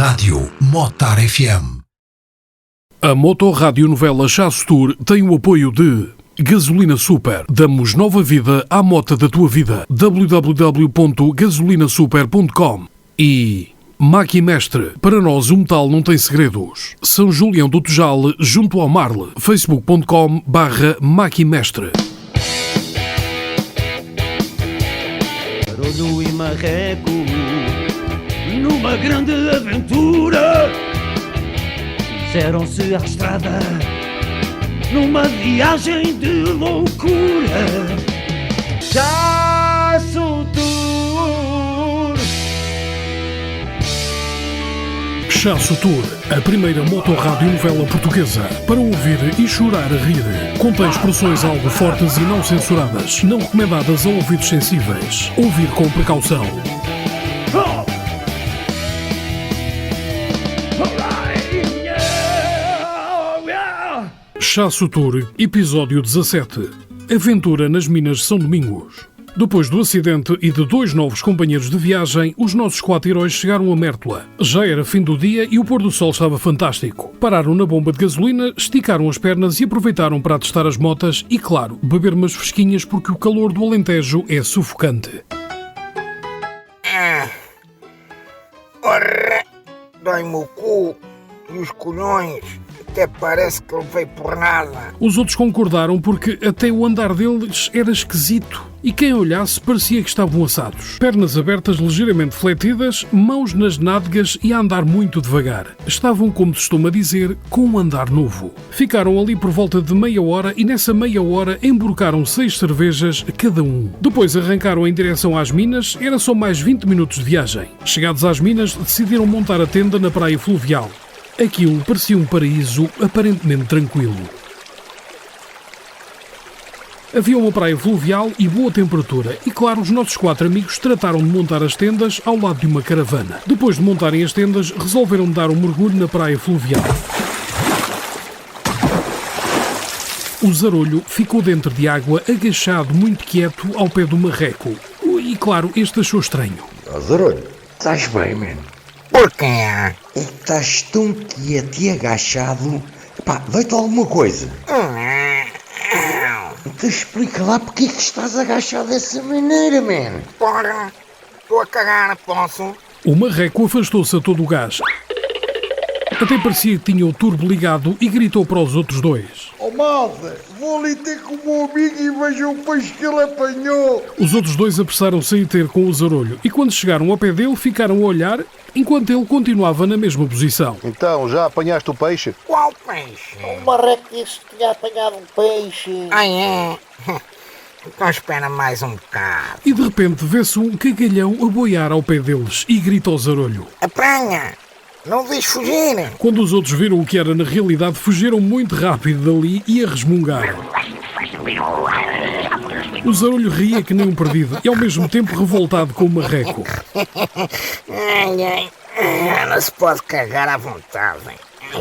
Rádio Motar FM. A Motorrádio Novela Chasso Tour tem o apoio de Gasolina Super. Damos nova vida à mota da tua vida. www.gasolinasuper.com. E Maquimestre. Para nós o metal não tem segredos. São Julião do Tejal, junto ao Marle. facebook.com/Maquimestre. Barulho e marreco, numa grande aventura, fizeram-se à estrada, numa viagem de loucura. Chasso Tour. Chasso Tour, a primeira motorrádio novela portuguesa para ouvir e chorar a rir. Contém expressões algo fortes e não censuradas, não recomendadas a ouvidos sensíveis. Ouvir com precaução. Chasso Tour, episódio 17. Aventura nas minas de São Domingos. Depois do acidente e de 2 novos companheiros de viagem, os nossos 4 heróis chegaram a Mértola. Já era fim do dia e o pôr do sol estava fantástico. Pararam na bomba de gasolina, esticaram as pernas e aproveitaram para testar as motas e, claro, beber umas fresquinhas porque o calor do Alentejo é sufocante. Ora, dói-me o cu e os colhões. Até parece que ele veio por nada. Os outros concordaram porque até o andar deles era esquisito. E quem olhasse parecia que estavam assados. Pernas abertas ligeiramente fletidas, mãos nas nádegas e a andar muito devagar. Estavam, como se costuma dizer, com um andar novo. Ficaram ali por volta de meia hora e nessa meia hora emborcaram 6 cervejas cada um. Depois arrancaram em direção às minas, era só mais 20 minutos de viagem. Chegados às minas, decidiram montar a tenda na praia fluvial. Aquilo parecia um paraíso aparentemente tranquilo. Havia uma praia fluvial e boa temperatura e, claro, os nossos 4 amigos trataram de montar as tendas ao lado de uma caravana. Depois de montarem as tendas, resolveram dar um mergulho na praia fluvial. O zarolho ficou dentro de água, agachado, muito quieto, ao pé do marreco. E, claro, este achou estranho. Zarolho, estás bem, mano? Porquê? Estás tão quieto e agachado. Pá, dói-te alguma coisa? Então explica lá porque é que estás agachado dessa maneira, man. Porra, estou a cagar, posso? O marreco afastou-se a todo o gás. Até parecia que tinha o turbo ligado e gritou para os outros 2. Oh malta, vou ali ter com o meu amigo e veja o peixe que ele apanhou. Os outros 2 apressaram-se a ir ter com o zarolho e quando chegaram ao pé dele ficaram a olhar enquanto ele continuava na mesma posição. Então, já apanhaste o peixe? Qual peixe? O marreco disse que tinha apanhado um peixe. Ah, é? Então espera mais um bocado. E de repente vê-se um cagalhão a boiar ao pé deles e grita ao zarolho. Apanha! Não deixes fugir! Quando os outros viram o que era na realidade, fugiram muito rápido dali e a resmungar. O zarolho ria que nem um perdido e ao mesmo tempo revoltado com o marreco. Não se pode cagar à vontade.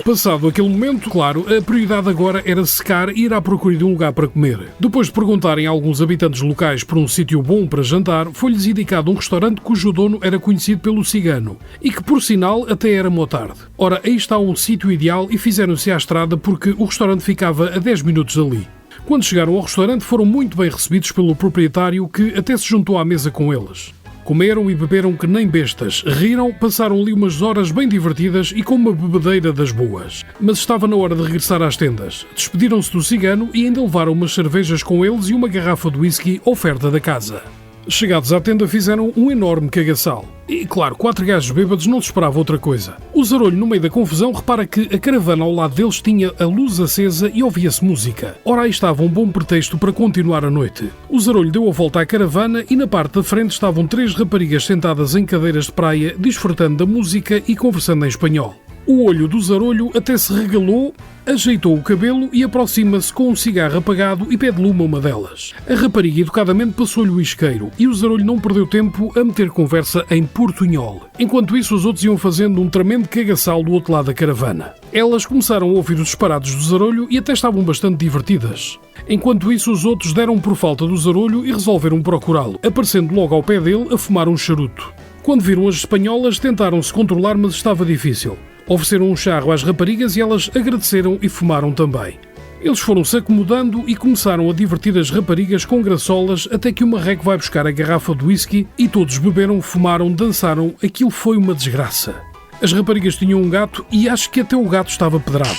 Passado aquele momento, claro, a prioridade agora era secar e ir à procura de um lugar para comer. Depois de perguntarem a alguns habitantes locais por um sítio bom para jantar, foi-lhes indicado um restaurante cujo dono era conhecido pelo cigano e que, por sinal, até era motarde. Ora, aí está um sítio ideal e fizeram-se à estrada porque o restaurante ficava a 10 minutos dali. Quando chegaram ao restaurante foram muito bem recebidos pelo proprietário que até se juntou à mesa com eles. Comeram e beberam que nem bestas, riram, passaram ali umas horas bem divertidas e com uma bebedeira das boas. Mas estava na hora de regressar às tendas. Despediram-se do cigano e ainda levaram umas cervejas com eles e uma garrafa de whisky oferta da casa. Chegados à tenda fizeram um enorme cagaçal. E, claro, 4 gajos bêbados não se esperava outra coisa. O zarolho, no meio da confusão, repara que a caravana ao lado deles tinha a luz acesa e ouvia-se música. Ora, aí estava um bom pretexto para continuar a noite. O zarolho deu a volta à caravana e na parte da frente estavam 3 raparigas sentadas em cadeiras de praia, desfrutando da música e conversando em espanhol. O olho do zarolho até se regalou, ajeitou o cabelo e aproxima-se com um cigarro apagado e pede-lhe uma delas. A rapariga educadamente passou-lhe o isqueiro e o zarolho não perdeu tempo a meter conversa em portunhol. Enquanto isso, os outros iam fazendo um tremendo cagaçal do outro lado da caravana. Elas começaram a ouvir os disparados do zarolho e até estavam bastante divertidas. Enquanto isso, os outros deram por falta do zarolho e resolveram procurá-lo, aparecendo logo ao pé dele a fumar um charuto. Quando viram as espanholas, tentaram se controlar, mas estava difícil. Ofereceram um charro às raparigas e elas agradeceram e fumaram também. Eles foram-se acomodando e começaram a divertir as raparigas com graçolas até que o marreco vai buscar a garrafa de whisky e todos beberam, fumaram, dançaram. Aquilo foi uma desgraça. As raparigas tinham um gato e acho que até o gato estava pedrado.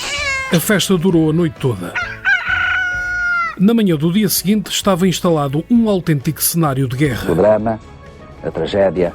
A festa durou a noite toda. Na manhã do dia seguinte estava instalado um autêntico cenário de guerra. O drama, a tragédia,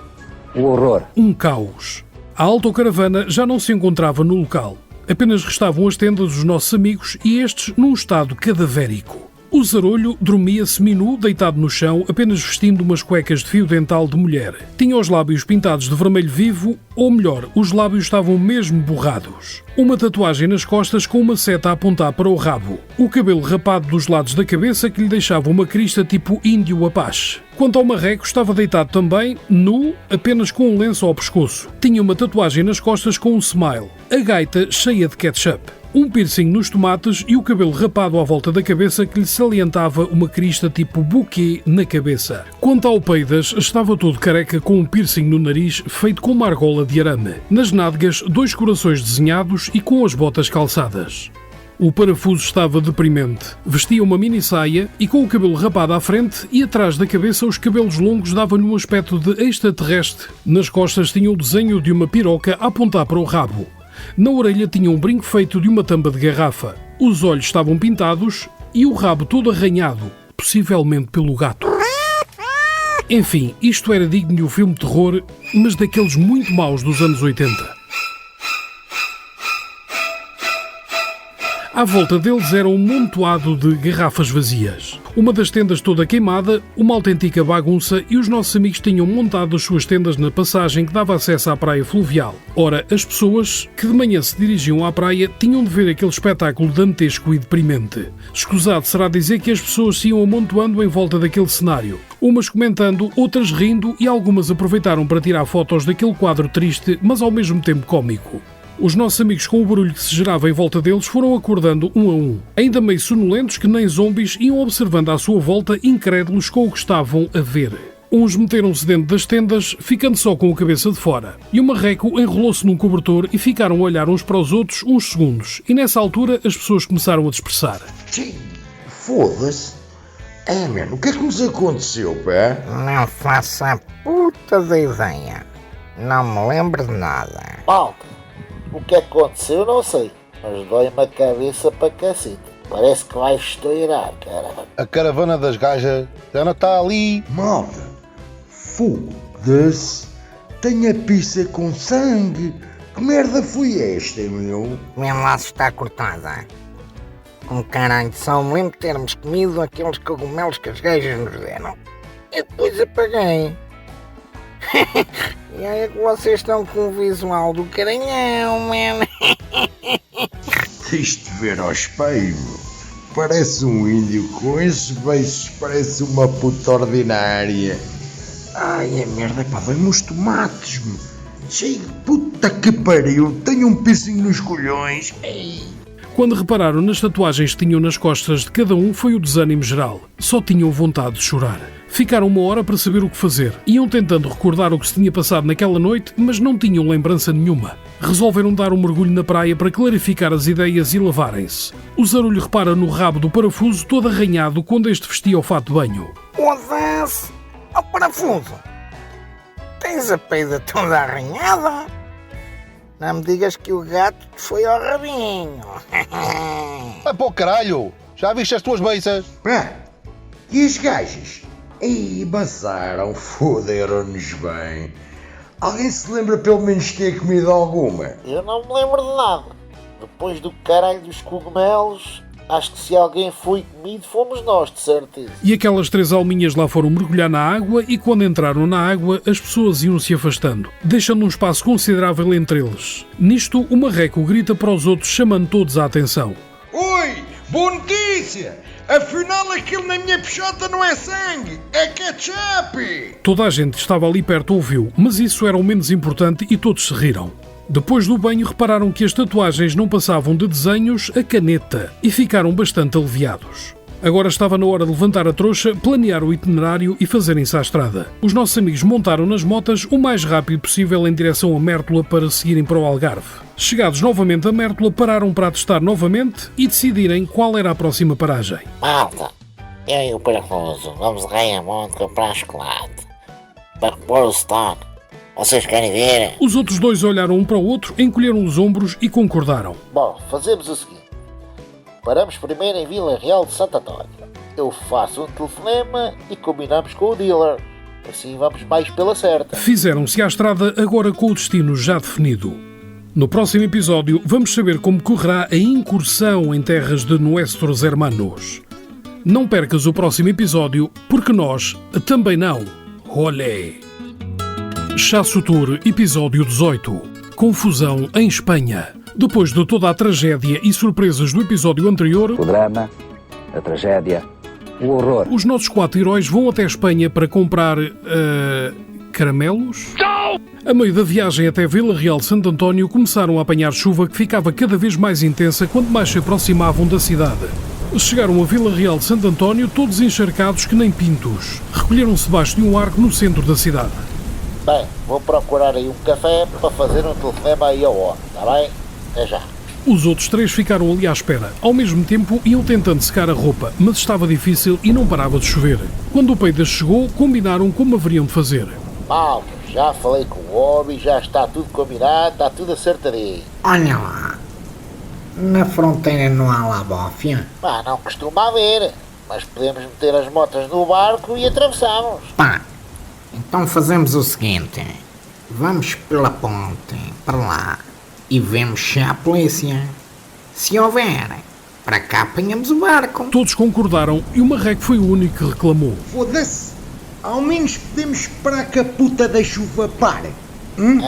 o horror. Um caos. A autocaravana já não se encontrava no local. Apenas restavam as tendas dos nossos amigos e estes num estado cadavérico. O zarolho dormia seminu, deitado no chão, apenas vestindo umas cuecas de fio dental de mulher. Tinha os lábios pintados de vermelho vivo, ou melhor, os lábios estavam mesmo borrados. Uma tatuagem nas costas com uma seta a apontar para o rabo. O cabelo rapado dos lados da cabeça que lhe deixava uma crista tipo índio apache. Quanto ao marreco, estava deitado também, nu, apenas com um lenço ao pescoço. Tinha uma tatuagem nas costas com um smile. A gaita cheia de ketchup. Um piercing nos tomates e o cabelo rapado à volta da cabeça que lhe salientava uma crista tipo buquê na cabeça. Quanto ao peidas, estava todo careca com um piercing no nariz feito com uma argola de arame. Nas nádegas, 2 corações desenhados e com as botas calçadas. O parafuso estava deprimente. Vestia uma mini saia e com o cabelo rapado à frente e atrás da cabeça os cabelos longos davam-lhe um aspecto de extraterrestre. Nas costas tinha o desenho de uma piroca a apontar para o rabo. Na orelha tinha um brinco feito de uma tampa de garrafa. Os olhos estavam pintados e o rabo todo arranhado, possivelmente pelo gato. Enfim, isto era digno de um filme de terror, mas daqueles muito maus dos anos 80. À volta deles era um montoado de garrafas vazias. Uma das tendas toda queimada, uma autêntica bagunça e os nossos amigos tinham montado as suas tendas na passagem que dava acesso à praia fluvial. Ora, as pessoas que de manhã se dirigiam à praia tinham de ver aquele espetáculo dantesco e deprimente. Escusado será dizer que as pessoas se iam amontoando em volta daquele cenário. Umas comentando, outras rindo e algumas aproveitaram para tirar fotos daquele quadro triste, mas ao mesmo tempo cómico. Os nossos amigos, com o barulho que se gerava em volta deles, foram acordando um a um. Ainda meio sonolentos que nem zombies, iam observando à sua volta, incrédulos com o que estavam a ver. Uns meteram-se dentro das tendas, ficando só com a cabeça de fora. E o marreco enrolou-se num cobertor e ficaram a olhar uns para os outros uns segundos. E nessa altura as pessoas começaram a dispersar. Sim, foda-se. Mano, o que é que nos aconteceu, pá? Não faço a puta da ideia. Não me lembro de nada. Malta, o que aconteceu não sei, mas dói-me a cabeça para cacete. Parece que vai estourar, caralho. A caravana das gajas já não está ali. Malta, foda-se. Tenho a pizza com sangue. Que merda foi esta, meu? Minha laço está cortada. Caralho, só me lembro de termos comido aqueles cogumelos que as gajas nos deram. E depois apaguei. E aí é que vocês estão com o visual do caranhão, man. Tens de ver ao espelho. Parece um índio com esses beiços, parece uma puta ordinária. Ai, a merda, pá, dói-me os tomates, meu. Cheio de puta que pariu, tenho um piercing nos colhões. Ei. Quando repararam nas tatuagens que tinham nas costas de cada um, foi o desânimo geral. Só tinham vontade de chorar. Ficaram uma hora para saber o que fazer. Iam tentando recordar o que se tinha passado naquela noite, mas não tinham lembrança nenhuma. Resolveram dar um mergulho na praia para clarificar as ideias e lavarem-se. O zarulho repara no rabo do parafuso todo arranhado quando este vestia o fato de banho. Foda-se! Ó parafuso! Tens a peida toda arranhada? Não me digas que o gato te foi ao rabinho. Vai para o caralho. Já viste as tuas beiças? Pá, e as gajas? Ei, bazaram, foderam-nos bem. Alguém se lembra pelo menos de ter comido alguma? Eu não me lembro de nada. Depois do caralho dos cogumelos, acho que se alguém foi comido fomos nós, de certeza. E aquelas 3 alminhas lá foram mergulhar na água e quando entraram na água as pessoas iam se afastando, deixando um espaço considerável entre eles. Nisto o marreco grita para os outros chamando todos a atenção. Oi, boa notícia! Afinal aquilo na minha peixota não é sangue, é ketchup! Toda a gente que estava ali perto ouviu, mas isso era o menos importante e todos se riram. Depois do banho repararam que as tatuagens não passavam de desenhos a caneta e ficaram bastante aliviados. Agora estava na hora de levantar a trouxa, planear o itinerário e fazerem-se à estrada. Os nossos amigos montaram nas motas o mais rápido possível em direção a Mértola para seguirem para o Algarve. Chegados novamente a Mértola, pararam para atestar novamente e decidirem qual era a próxima paragem. Malta, eu e o Parafuso vamos a Raiamonte comprar chocolate para pôr o stone. Vocês querem ver? Os outros dois olharam um para o outro, encolheram os ombros e concordaram. Bom, fazemos o seguinte. Paramos primeiro em Vila Real de Santo António. Eu faço um telefonema e combinamos com o dealer. Assim vamos mais pela certa. Fizeram-se à estrada agora com o destino já definido. No próximo episódio vamos saber como correrá a incursão em terras de Nuestros Hermanos. Não percas o próximo episódio, porque nós também não. Olé! Chasso Tour, episódio 18. Confusão em Espanha. Depois de toda a tragédia e surpresas do episódio anterior, O drama, a tragédia, o horror. os nossos 4 heróis vão até a Espanha para comprar caramelos? A meio da viagem até Vila Real de Santo António começaram a apanhar chuva que ficava cada vez mais intensa quanto mais se aproximavam da cidade. Chegaram a Vila Real de Santo António todos encharcados que nem pintos. Recolheram-se debaixo de um arco no centro da cidade. Bem, vou procurar aí um café para fazer um telefonema aí ao homem, está bem? Até já. Os outros 3 ficaram ali à espera. Ao mesmo tempo iam tentando secar a roupa, mas estava difícil e não parava de chover. Quando o Peidas chegou, combinaram como haveriam de fazer. Malta, já falei com o homem, já está tudo combinado, está tudo acertadinho. Olha lá, na fronteira não há lá bófia? Pá, não costuma haver, mas podemos meter as motas no barco e atravessamos. Pá, então fazemos o seguinte, vamos pela ponte para lá e vemos se há polícia. Se houver, para cá apanhamos o barco. Todos concordaram e o Marreco foi o único que reclamou. Foda-se! Ao menos podemos esperar que a puta da chuva pare.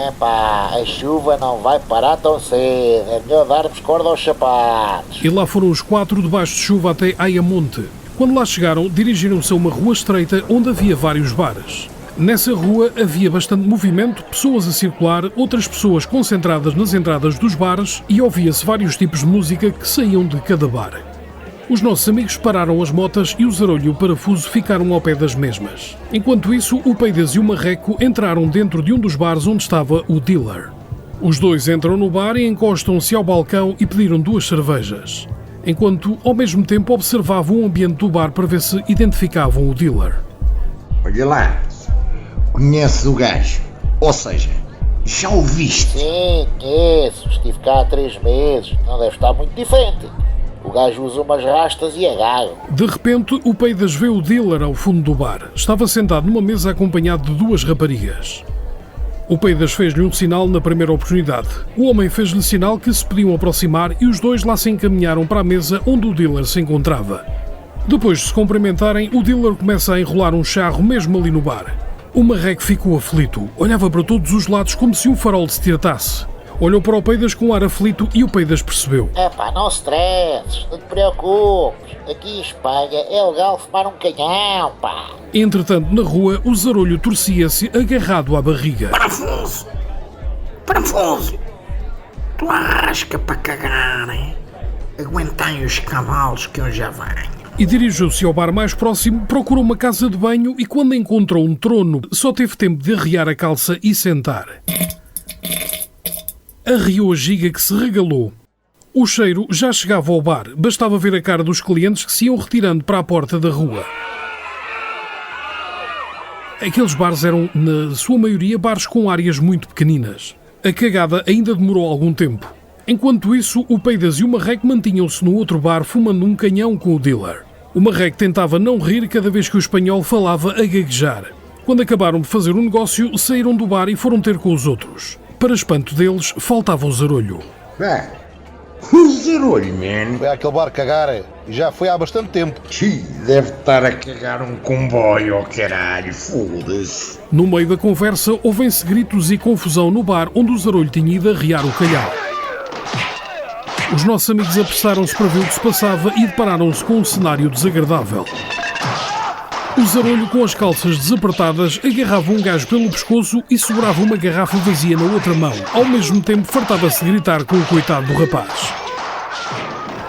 Epá, a chuva não vai parar tão cedo, é melhor darmos corda aos sapatos. E lá foram os 4 debaixo de chuva até Ayamonte. Quando lá chegaram, dirigiram-se a uma rua estreita onde havia vários bares. Nessa rua havia bastante movimento, pessoas a circular, outras pessoas concentradas nas entradas dos bares e ouvia-se vários tipos de música que saíam de cada bar. Os nossos amigos pararam as motas e o Zarolho e o Parafuso ficaram ao pé das mesmas. Enquanto isso, o Peidas e o Marreco entraram dentro de um dos bares onde estava o dealer. Os dois entram no bar e encostam-se ao balcão e pediram 2 cervejas, enquanto, ao mesmo tempo, observavam o ambiente do bar para ver se identificavam o dealer. Olha lá, conheces o gajo? Ou seja, já o viste? Sim, conheço, estive cá há 3 meses, não deve estar muito diferente. O gajo usa umas rastas e é gago. De repente, o Peidas vê o dealer ao fundo do bar. Estava sentado numa mesa acompanhado de 2 raparigas. O Peidas fez-lhe um sinal na primeira oportunidade. O homem fez-lhe sinal que se podiam aproximar e os dois lá se encaminharam para a mesa onde o dealer se encontrava. Depois de se cumprimentarem, o dealer começa a enrolar um charro mesmo ali no bar. O Marreco ficou aflito. Olhava para todos os lados como se um farol se tiratasse. Olhou para o Peidas com um ar aflito e o Peidas percebeu. Epá, não stresses, não te preocupes. Aqui em Espanha é legal fumar um canhão, pá. Entretanto, na rua, o Zarolho torcia-se agarrado à barriga. Parafuso! Parafuso! Tu arrasca para cagar, hein? Aguentai os cavalos que eu já venho. E dirigiu-se ao bar mais próximo, procurou uma casa de banho e quando encontrou um trono, só teve tempo de arriar a calça e sentar. Arriou a giga que se regalou. O cheiro já chegava ao bar, bastava ver a cara dos clientes que se iam retirando para a porta da rua. Aqueles bares eram, na sua maioria, bares com áreas muito pequeninas. A cagada ainda demorou algum tempo. Enquanto isso, o Peidas e o Marreco mantinham-se no outro bar fumando um canhão com o dealer. O Marreco tentava não rir cada vez que o espanhol falava a gaguejar. Quando acabaram de fazer um negócio, saíram do bar e foram ter com os outros. Para espanto deles, faltava o Zarolho. O Zarolho, man. Foi àquele bar cagar e já foi há bastante tempo. Deve estar a cagar um comboio, oh caralho, foda-se. No meio da conversa, ouvem-se gritos e confusão no bar onde o Zarolho tinha ido arriar o calhau. Os nossos amigos apressaram-se para ver o que se passava e depararam-se com um cenário desagradável. O Zarolho, com as calças desapertadas, agarrava um gajo pelo pescoço e segurava uma garrafa vazia na outra mão. Ao mesmo tempo, fartava-se de gritar com o coitado do rapaz.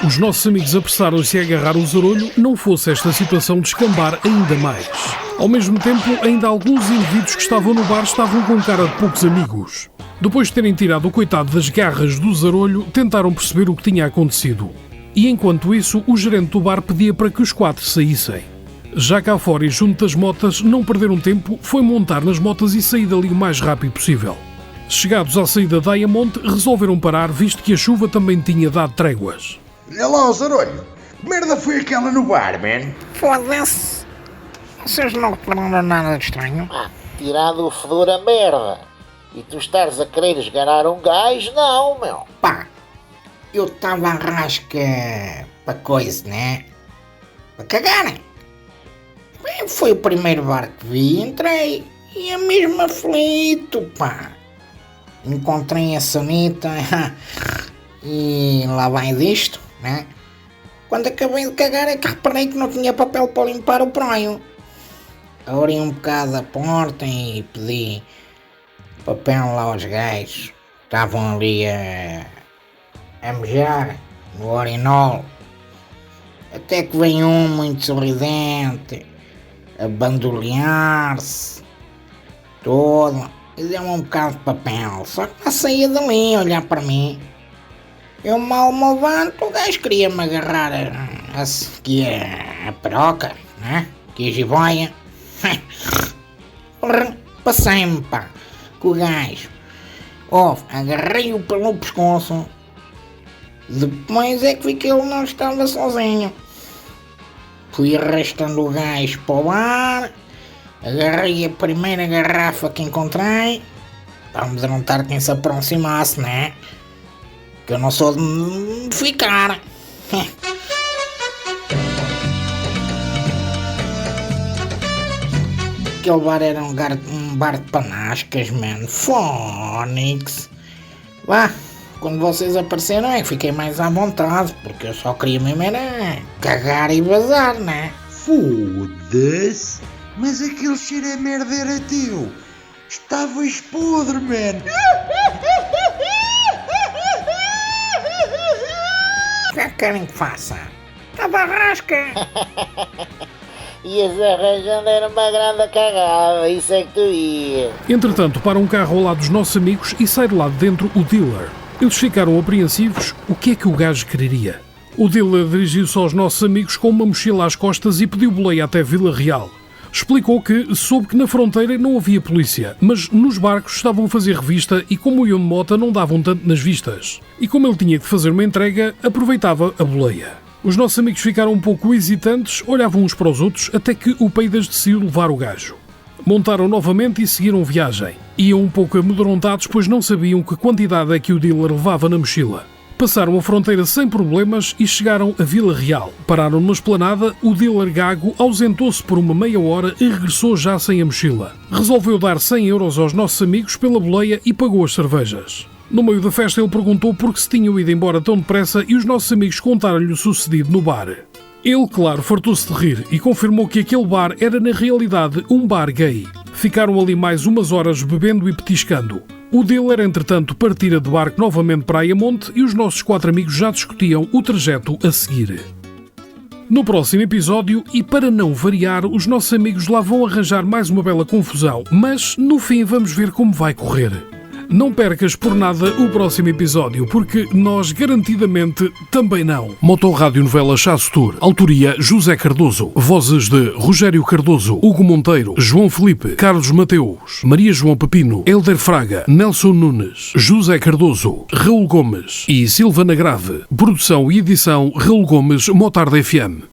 Os nossos amigos apressaram-se a agarrar o zarolho, não fosse esta situação descambar ainda mais. Ao mesmo tempo, ainda alguns indivíduos que estavam no bar estavam com cara de poucos amigos. Depois de terem tirado o coitado das garras do zarolho, tentaram perceber o que tinha acontecido. E enquanto isso, o gerente do bar pedia para que os 4 saíssem. Já cá fora e junto das motas, não perderam tempo, foi montar nas motas e sair dali o mais rápido possível. Chegados à saída da Diamond, resolveram parar, visto que a chuva também tinha dado tréguas. Olha lá, o zarolho. Que merda foi aquela no bar, man? Foda-se. Vocês não repararam nada de estranho? Tirado o fedor a merda. E tu estares a querer esganar um gajo? Não, meu. Pá, eu estava à rasca para coisa, né? Para cagarem. Foi o primeiro bar que vi e entrei. E é mesmo aflito, pá. Encontrei a sanita e lá vai disto, né? Quando acabei de cagar é que reparei que não tinha papel para limpar o pronho. Abri um bocado a porta e pedi papel lá aos gajos. Estavam ali a mejar no urinol. Até que vem um muito sorridente a bandolhar-se todo e deu-me um bocado de papel. Só que não saía dali a olhar para mim. Eu mal me levanto, o gajo queria-me agarrar aqui a peroca, né? Aqui a jiboia. Passei-me, pá, com o gajo. Agarrei-o pelo pescoço. Depois é que vi que ele não estava sozinho. Fui arrastando o gajo para o bar. Agarrei a primeira garrafa que encontrei. Para amedrontar quem se aproximasse, né? Que eu não sou de ficar. Aquele bar era um bar de panascas, man. Fónix. Vá, quando vocês apareceram é que fiquei mais à vontade, porque eu só queria mesmo era cagar e vazar, né? Foda-se. Mas aquele cheiro a merda era teu. Estavas podre, man. O que é que querem que faça? Estava à rasca. Ias arranjando era uma grande cagada, isso é que tu ias. Entretanto, para um carro ao lado dos nossos amigos e sai de lá de dentro o dealer. Eles ficaram apreensivos. O que é que o gajo quereria? O dealer dirigiu-se aos nossos amigos com uma mochila às costas e pediu boleia até Vila Real. Explicou que soube que na fronteira não havia polícia, mas nos barcos estavam a fazer revista e como iam de moto não davam tanto nas vistas. E como ele tinha de fazer uma entrega, aproveitava a boleia. Os nossos amigos ficaram um pouco hesitantes, olhavam uns para os outros, até que o Peidas decidiu levar o gajo. Montaram novamente e seguiram viagem. Iam um pouco amedrontados, pois não sabiam que quantidade é que o dealer levava na mochila. Passaram a fronteira sem problemas e chegaram a Vila Real. Pararam numa esplanada, o dealer gago ausentou-se por uma meia hora e regressou já sem a mochila. Resolveu dar 100 euros aos nossos amigos pela boleia e pagou as cervejas. No meio da festa ele perguntou por que se tinham ido embora tão depressa e os nossos amigos contaram-lhe o sucedido no bar. Ele, claro, fartou-se de rir e confirmou que aquele bar era na realidade um bar gay. Ficaram ali mais umas horas bebendo e petiscando. O dealer, entretanto, partira de barco novamente para Ayamonte e os nossos 4 amigos já discutiam o trajeto a seguir. No próximo episódio, e para não variar, os nossos amigos lá vão arranjar mais uma bela confusão, mas no fim vamos ver como vai correr. Não percas por nada o próximo episódio, porque nós garantidamente também não. Motorrádio Novela Chasso Tour. Autoria José Cardoso. Vozes de Rogério Cardoso, Hugo Monteiro, João Felipe, Carlos Mateus, Maria João Pepino, Helder Fraga, Nelson Nunes, José Cardoso, Raul Gomes e Silvana Grave. Produção e edição Raul Gomes, Motarda FM.